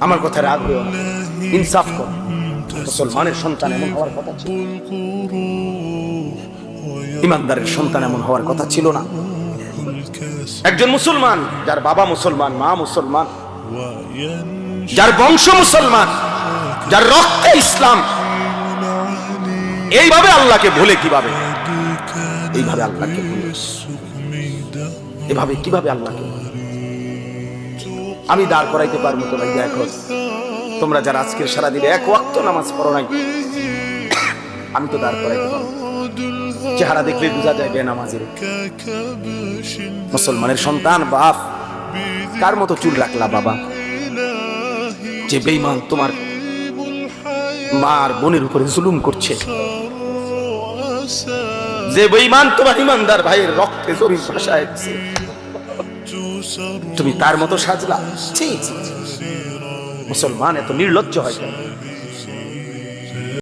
আমার কথা রাগ হইও না, ইনসাফ কর। মুসলমানের সন্তান এমন হওয়ার কথা ছিল, ইমানদারের সন্তান এমন হওয়ার কথা ছিল না। একজন মুসলমান, যার বাবা মুসলমান, মা মুসলমান, যার বংশ মুসলমান, যার রক্তে ইসলাম, এইভাবে আল্লাহকে ভুলে কিভাবে, এইভাবে আল্লাহকে ভুলে, এভাবে কিভাবে আল্লাহকে ভুলে? আমি দাঁড় করাইতে পারবো তো ভাই? দেখো, তোমরা যারা আজকের সারাদিনে এক ওয়াক্ত নামাজ পড়ো নাই, আমি তো দাঁড় করাইতে পারবো। চেহারা দেখলে বোঝা যায় বেনামাজির। মুসলমানের সন্তান, বাপ, কার মতো চুল রাখলা বাবা? যে বেঈমান তোমার মার বোনের উপরে জুলুম করছে, যে বেঈমান তোমার ইমানদার ভাইয়ের রক্তে জড়িত ভাষায় দিছে, তুমি তার মতো সাজলা? মুসলমান এত নির্লজ্জ হয় কেন?